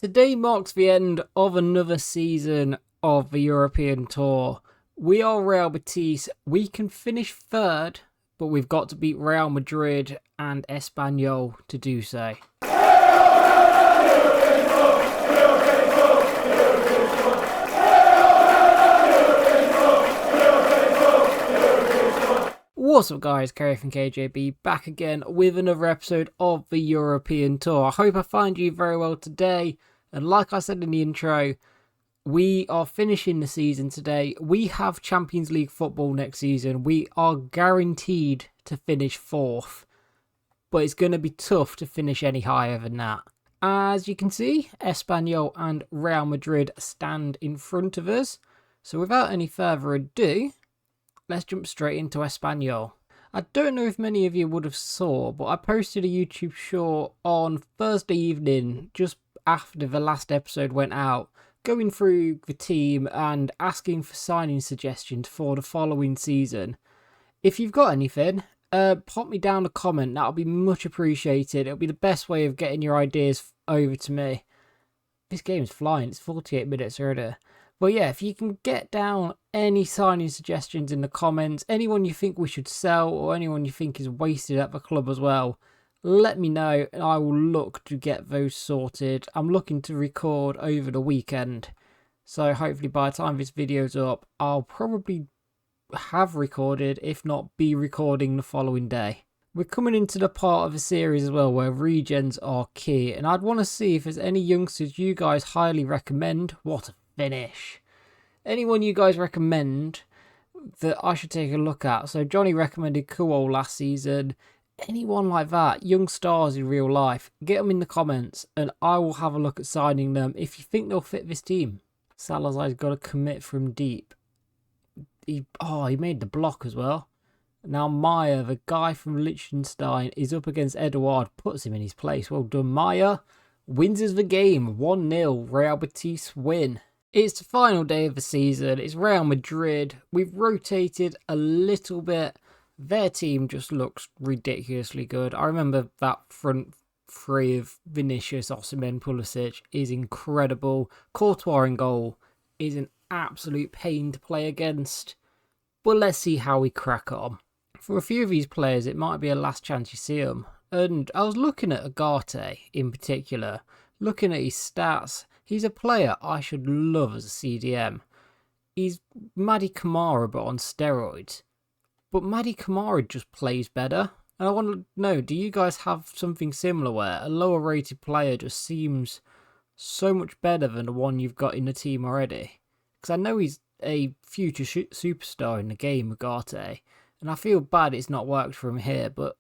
Today marks the end of another season of the European Tour. We are Real Betis. We can finish third, but we've got to beat Real Madrid and Espanyol to do so. What's up guys, Kerry from KJB back again with another episode of the European Tour. I hope I find you very well today, and like I said in the intro, we are finishing the season today. We have Champions League football next season. We are guaranteed to finish fourth, but it's going to be tough to finish any higher than that. As you can see, Espanyol and Real Madrid stand in front of us. So without any further ado, let's jump straight into Espanyol. I don't know if many of you would have saw, but I posted a YouTube short on Thursday evening, just after the last episode went out, going through the team and asking for signing suggestions for the following season. If you've got anything, pop me down a comment. That'll be much appreciated. It'll be the best way of getting your ideas over to me. This game's flying. It's 48 minutes already. But yeah, if you can get down any signing suggestions in the comments, anyone you think we should sell or anyone you think is wasted at the club as well, let me know and I will look to get those sorted. I'm looking to record over the weekend, so hopefully by the time this video's up, I'll probably have recorded, if not be recording the following day. We're coming into the part of the series as well where regens are key, and I'd want to see if there's any youngsters you guys highly recommend. What a finish. Anyone you guys recommend that I should take a look at? So Johnny recommended Kuol last season. Anyone like that, young stars in real life, get them in the comments and I will have a look at signing them if you think they'll fit this team. Salazar's got to commit from deep. He made the block as well. Now Maya, the guy from Liechtenstein, is up against Eduard, puts him in his place. Well done, Maya. Wins us the game, 1-0, Real Betis win. It's the final day of the season. It's Real Madrid. We've rotated a little bit. Their team just looks ridiculously good. I remember that front three of Vinicius, Osimhen, Pulisic is incredible. Courtois in goal is an absolute pain to play against. But let's see how we crack on. For a few of these players, it might be a last chance you see them. And I was looking at Agate in particular, looking at his stats. He's a player I should love as a CDM. He's Mady Kamara but on steroids. But Mady Kamara just plays better. And I want to know, do you guys have something similar where a lower rated player just seems so much better than the one you've got in the team already? Because I know he's a future superstar in the game, Agate. And I feel bad it's not worked for him here, but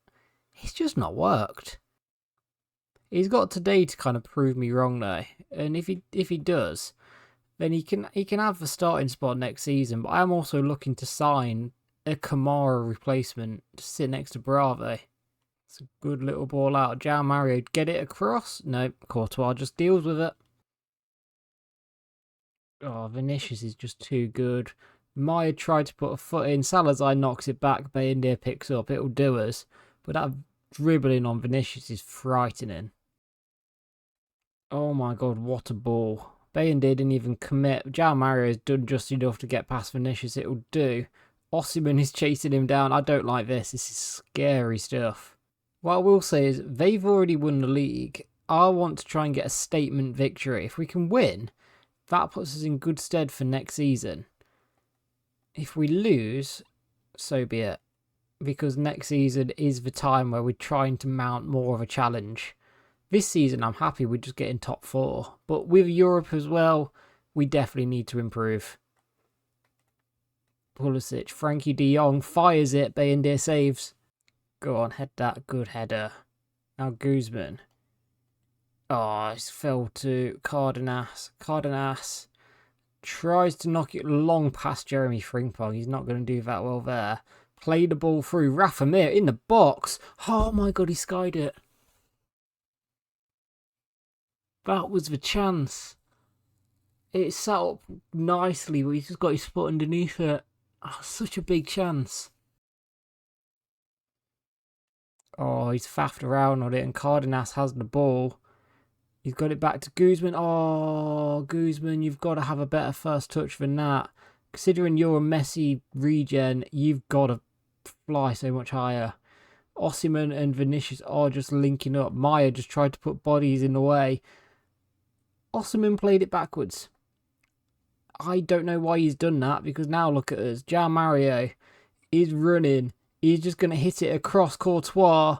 it's just not worked. He's got today to kind of prove me wrong though, and if he does, then he can have the starting spot next season. But I'm also looking to sign a Kamara replacement to sit next to Bravo. It's a good little ball out. João Mario, get it across? No, Courtois just deals with it. Oh, Vinicius is just too good. Maya tried to put a foot in. Salazar knocks it back. Bayindir picks up. It'll do us. But that dribbling on Vinicius is frightening. Oh my god, what a ball. Bayindir didn't even commit. João Mario has done just enough to get past Vinicius. It'll do. Osimhen is chasing him down. I don't like this. This is scary stuff. What I will say is they've already won the league. I want to try and get a statement victory. If we can win, that puts us in good stead for next season. If we lose, so be it. Because next season is the time where we're trying to mount more of a challenge. This season, I'm happy we're just getting top 4. But with Europe as well, we definitely need to improve. Pulisic, Frankie de Jong fires it. Bayindir saves. Go on, head that. Good header. Now Guzman. Oh, it's fell to Cardenas. Cardenas tries to knock it long past Jeremy Frimpong. He's not going to do that well there. Play the ball through. Rafa Mir in the box. Oh my god, he skied it. That was the chance. It sat up nicely, but he's just got his foot underneath it. Oh, such a big chance. Oh, he's faffed around on it, and Cardenas has the ball. He's got it back to Guzman. Oh, Guzman, you've got to have a better first touch than that. Considering you're a Messi regen, you've got to fly so much higher. Osimhen and Vinicius are just linking up. Maya just tried to put bodies in the way. Osimhen played it backwards. I don't know why he's done that, because now look at us. João Mario is running. He's just going to hit it across Courtois,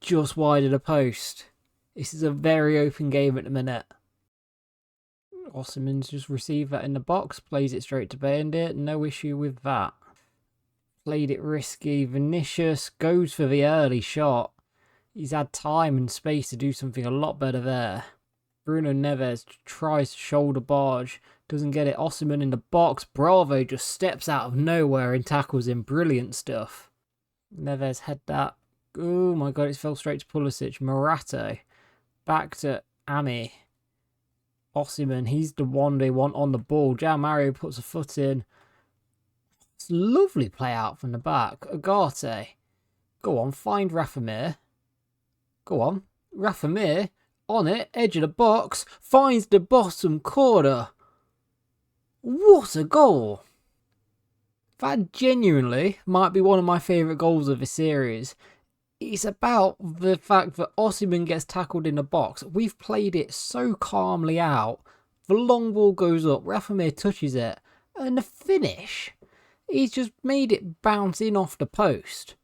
just wide of the post. This is a very open game at the minute. Osimhen's just received that in the box, plays it straight to Bayender. No issue with that. Played it risky. Vinicius goes for the early shot. He's had time and space to do something a lot better there. Bruno Neves tries to shoulder barge. Doesn't get it. Osimhen in the box. Bravo just steps out of nowhere and tackles him. Brilliant stuff. Neves had that. Oh my god, it fell straight to Pulisic. Morato. Back to Ami. Osimhen, he's the one they want on the ball. João Mario puts a foot in. It's lovely play out from the back. Agate. Go on, find Rafamir. Go on. Rafamir on it, edge of the box. Finds the bottom corner. What a goal. That genuinely might be one of my favourite goals of the series. It's about the fact that Osimhen gets tackled in the box. We've played it so calmly out. The long ball goes up, Rafamir touches it, and the finish. He's just made it bounce in off the post.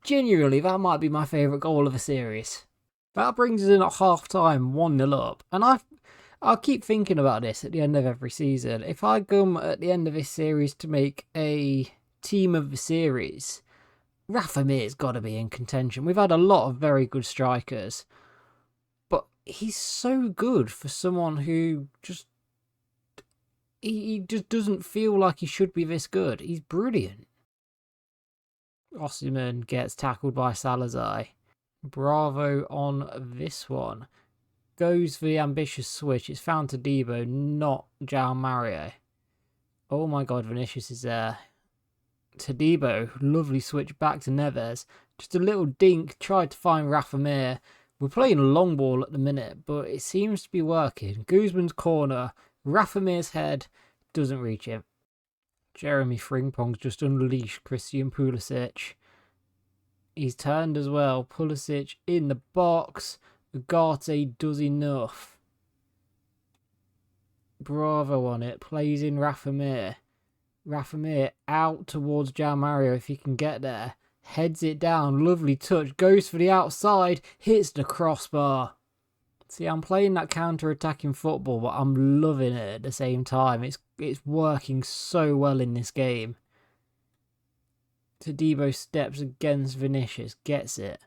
Genuinely, that might be my favourite goal of the series. That brings us in at half-time, 1-0 up. And I'll keep thinking about this at the end of every season. If I come at the end of this series to make a team of the series, Rafamir's got to be in contention. We've had a lot of very good strikers, but he's so good for someone who just... He just doesn't feel like he should be this good. He's brilliant. Osimhen gets tackled by Salazar. Bravo on this one. Goes for the ambitious switch. It's found to Debo, not João Mario. Oh my god, Vinicius is there. Todibo, lovely switch back to Neves. Just a little dink, tried to find Rafamir. We're playing a long ball at the minute, but it seems to be working. Guzman's corner, Rafamir's head, doesn't reach him. Jeremy Frimpong's just unleashed Christian Pulisic. He's turned as well. Pulisic in the box. Ugarte does enough. Bravo on it, plays in Rafamir. Rafamir out towards João Mario if he can get there. Heads it down, lovely touch, goes for the outside, hits the crossbar. See, I'm playing that counter-attacking football, but I'm loving it at the same time. It's working so well in this game. Todibo steps against Vinicius, gets it.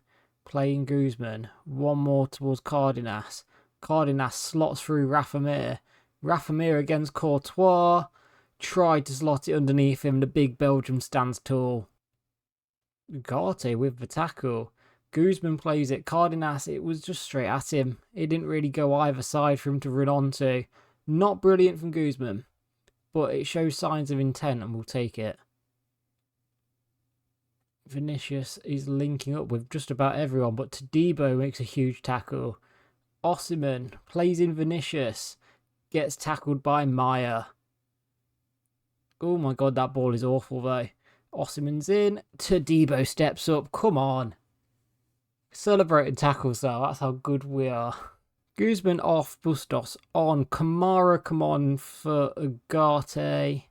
Playing Guzman, one more towards Cardenas. Cardenas slots through Rafamir. Rafamir against Courtois. Tried to slot it underneath him. The big Belgium stands tall. Ugarte with the tackle. Guzman plays it. Cardenas, it was just straight at him. It didn't really go either side for him to run onto. Not brilliant from Guzman, but it shows signs of intent and we'll take it. Vinicius is linking up with just about everyone, but Todibo makes a huge tackle. Osimhen plays in Vinicius. Gets tackled by Maya. Oh my god, that ball is awful though. Osimhen's in. Todibo steps up. Come on. Celebrating tackles though. That's how good we are. Guzman off. Bustos on. Kamara come on for Ugarte.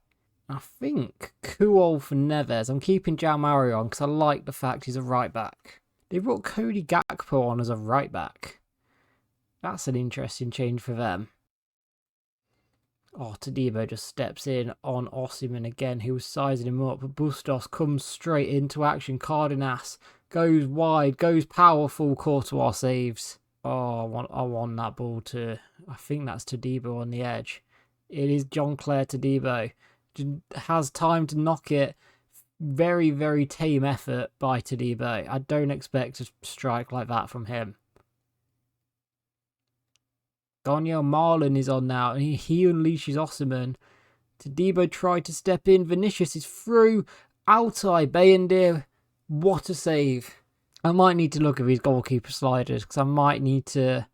I think Kuol for Neves. I'm keeping João Mario on because I like the fact he's a right back. They brought Cody Gakpo on as a right back. That's an interesting change for them. Oh, Todibo just steps in on Osimhen again, who was sizing him up. Bustos comes straight into action. Cardenas goes wide, goes powerful. Courtois saves. Oh, I want that ball to... I think that's Todibo on the edge. It is John Clare Todibo. Has time to knock it. Very, very tame effort by Todibo. I don't expect a strike like that from him. Daniel Marlin is on now, and he unleashes Osimhen. Todibo tried to step in. Vinicius is through. Altai, Bayender. What a save. I might need to look at these goalkeeper sliders, because I might need to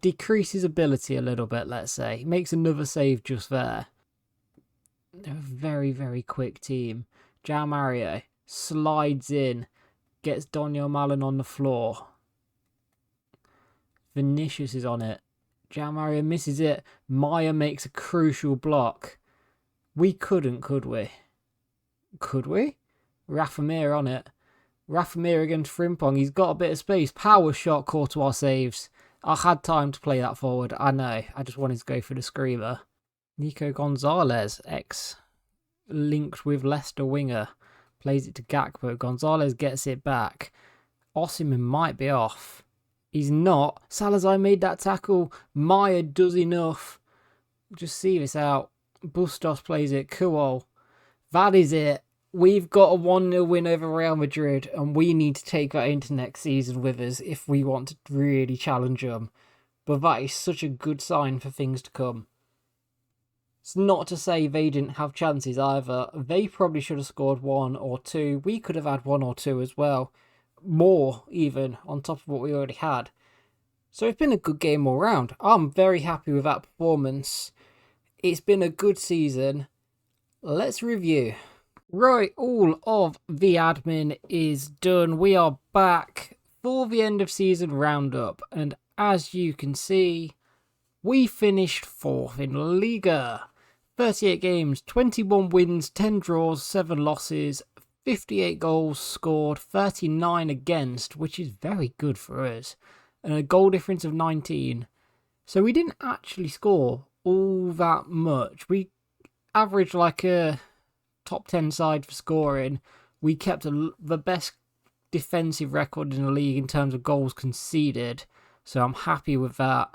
decreases ability a little bit, let's say. Makes another save just there. They're a very, very quick team. João Mario slides in, gets Daniel Malin on the floor. Vinicius is on it. João Mario misses it. Maya makes a crucial block. We couldn't, could we? Could we? Rafa Mir on it. Rafa Mir against Frimpong. He's got a bit of space. Power shot, Courtois saves. I had time to play that forward. I know. I just wanted to go for the screamer. Nico Gonzalez, linked with Leicester winger. Plays it to Gakpo. Gonzalez gets it back. Osimhen might be off. He's not. Salazar made that tackle. Maya does enough. Just see this out. Bustos plays it. Kuol. That is it. We've got a 1-0 win over Real Madrid, and we need to take that into next season with us if we want to really challenge them. But that is such a good sign for things to come. It's not to say they didn't have chances either. They probably should have scored 1 or 2. We could have had 1 or 2 as well. More, even, on top of what we already had. So it's been a good game all round. I'm very happy with that performance. It's been a good season. Let's review. Right, all of the admin is done. We are back for the end of season roundup. And as you can see, we finished 4th in La Liga. 38 games, 21 wins, 10 draws, 7 losses, 58 goals scored, 39 against, which is very good for us. And a goal difference of 19. So we didn't actually score all that much. We averaged like a top 10 side for scoring. We kept the best defensive record in the league in terms of goals conceded. So I'm happy with that.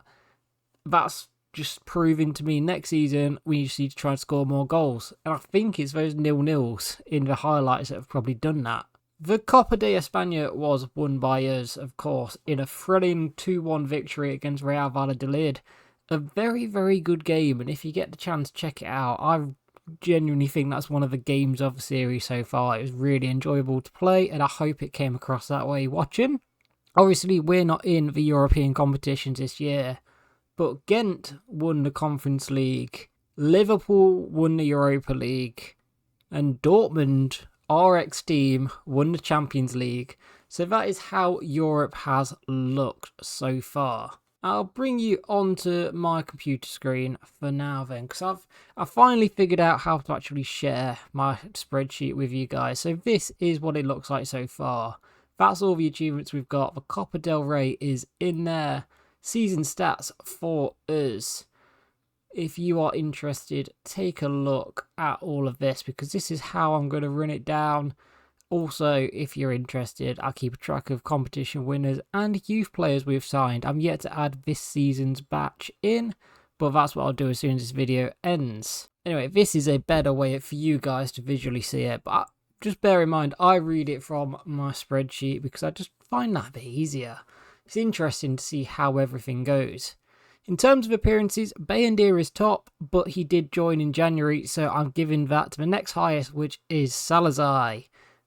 That's just proving to me next season we just need to try and score more goals. And I think it's those 0-0s in the highlights that have probably done that. The Copa de España was won by us, of course, in a thrilling 2-1 victory against Real Valladolid. A very, very good game, and if you get the chance, check it out. I genuinely think that's one of the games of the series so far. It was really enjoyable to play, and I hope it came across that way watching. Obviously, we're not in the European competitions this year, but Ghent won the Conference League, Liverpool won the Europa League, and Dortmund, our ex-team, won the Champions League. So that is how Europe has looked so far. I'll bring you onto my computer screen for now then, because I've finally figured out how to actually share my spreadsheet with you guys. So this is what it looks like so far. That's all the achievements we've got. The Copa del Rey is in there. Season stats for us. If you are interested, take a look at all of this, because this is how I'm going to run it down. Also, if you're interested, I'll keep a track of competition winners and youth players we've signed. I'm yet to add this season's batch in, but that's what I'll do as soon as this video ends. Anyway, this is a better way for you guys to visually see it, but just bear in mind, I read it from my spreadsheet because I just find that a bit easier. It's interesting to see how everything goes. In terms of appearances, Bayendir is top, but he did join in January, so I'm giving that to the next highest, which is Salazar.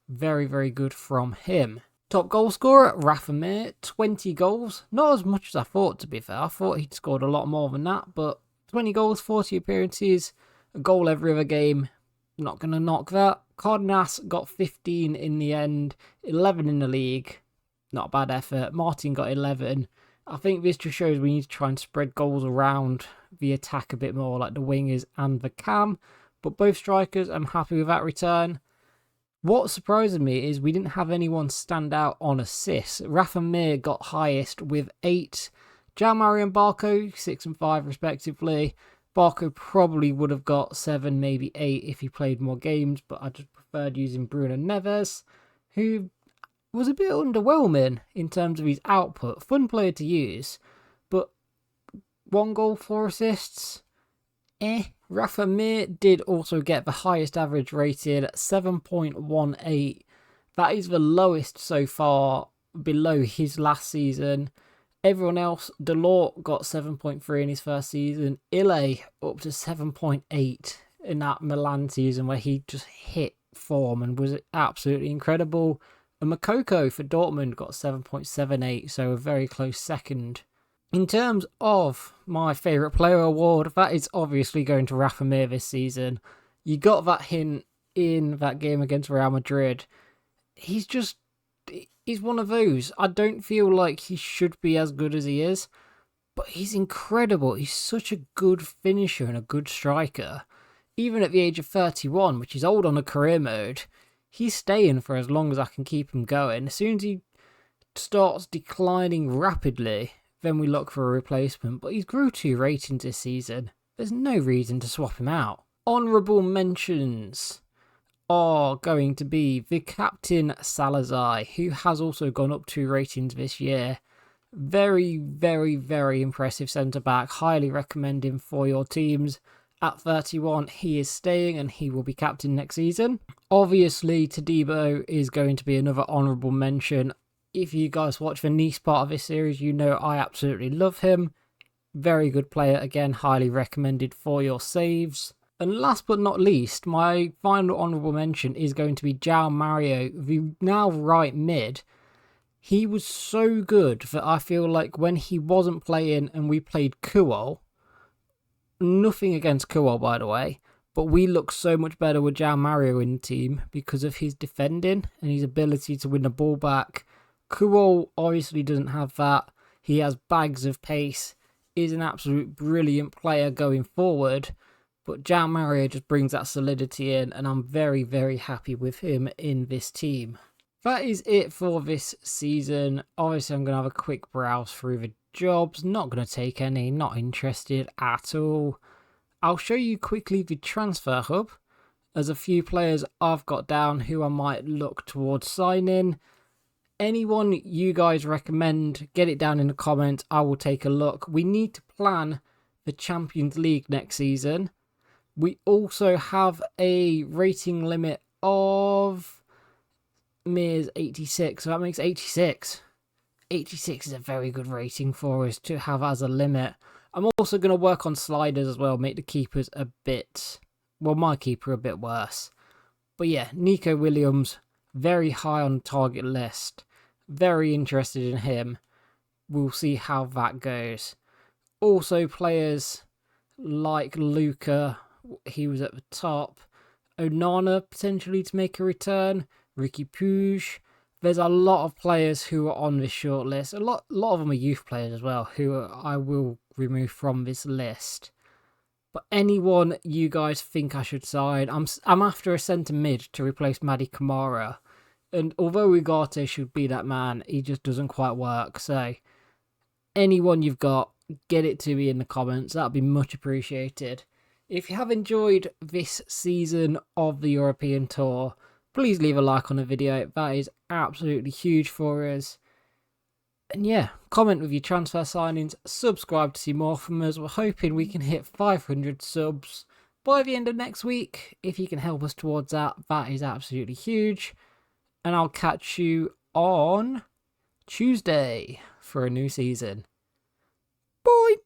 Very, very good from him. Top goal scorer, Rafa Mir, 20 goals. Not as much as I thought, to be fair. I thought he'd scored a lot more than that, but 20 goals, 40 appearances, a goal every other game. Not going to knock that. Cardenas got 15 in the end, 11 in the league. Not a bad effort. Martin got 11. I think this just shows we need to try and spread goals around the attack a bit more, like the wingers and the cam. But both strikers, I'm happy with that return. What surprised me is we didn't have anyone stand out on assists. Rafa Mir got highest with 8. João Mario and Barco, 6 and 5 respectively. Barco probably would have got 7, maybe 8 if he played more games, but I just preferred using Bruno Neves, who was a bit underwhelming in terms of his output. Fun player to use, but 1 goal, 4 assists. Rafa Mir did also get the highest average rated, 7.18. That is the lowest so far, below his last season. Everyone else, Delort got 7.3 in his first season. Ile up to 7.8 in that Milan season where he just hit form and was absolutely incredible. And Makoko for Dortmund got 7.78, so a very close second. In terms of my favourite player award, that is obviously going to Rafa Mir this season. You got that hint in that game against Real Madrid. He's one of those. I don't feel like he should be as good as he is, but he's incredible. He's such a good finisher and a good striker. Even at the age of 31, which is old on a career mode, he's staying for as long as I can keep him going. As soon as he starts declining rapidly, then we look for a replacement. But he's grew 2 ratings this season. There's no reason to swap him out. Honourable mentions are going to be the captain Salazar, who has also gone up 2 ratings this year. Very, very, very impressive centre-back. Highly recommend him for your teams. At 31, he is staying and he will be captain next season. Obviously, Todibo is going to be another honourable mention. If you guys watch the Nice part of this series, you know I absolutely love him. Very good player. Again, highly recommended for your saves. And last but not least, my final honourable mention is going to be João Mario, the now right mid. He was so good that I feel like when he wasn't playing and we played Kuol, nothing against Kuol by the way, but we look so much better with João Mario in the team because of his defending and his ability to win the ball back. Kuol obviously doesn't have that. He has bags of pace, is an absolute brilliant player going forward, but João Mario just brings that solidity in and I'm very, very happy with him in this team. That is it for this season. Obviously, I'm going to have a quick browse through the jobs. Not going to take any, not interested at all. I'll show you quickly the transfer hub. There's a few players I've got down who I might look towards signing. Anyone you guys recommend, get it down in the comments. I will take a look. We need to plan the Champions League next season. We also have a rating limit of Mir's 86, so that makes 86. 86 is a very good rating for us to have as a limit. I'm also going to work on sliders as well, make the keepers a bit, well, my keeper a bit worse. But yeah, Nico Williams, very high on the target list. Very interested in him. We'll see how that goes. Also players like Luca, he was at the top. Onana potentially to make a return. Ricky Puig. There's a lot of players who are on this short list. A lot of them are youth players as well, who I will remove from this list. But anyone you guys think I should sign, I'm after a centre mid to replace Mady Camara. And although Ugarte should be that man, he just doesn't quite work. So anyone you've got, get it to me in the comments. That'd be much appreciated. If you have enjoyed this season of the European Tour, please leave a like on the video. That is absolutely huge for us. And yeah, comment with your transfer signings, subscribe to see more from us. We're hoping we can hit 500 subs by the end of next week. If you can help us towards that, that is absolutely huge. And I'll catch you on Tuesday for a new season. Bye!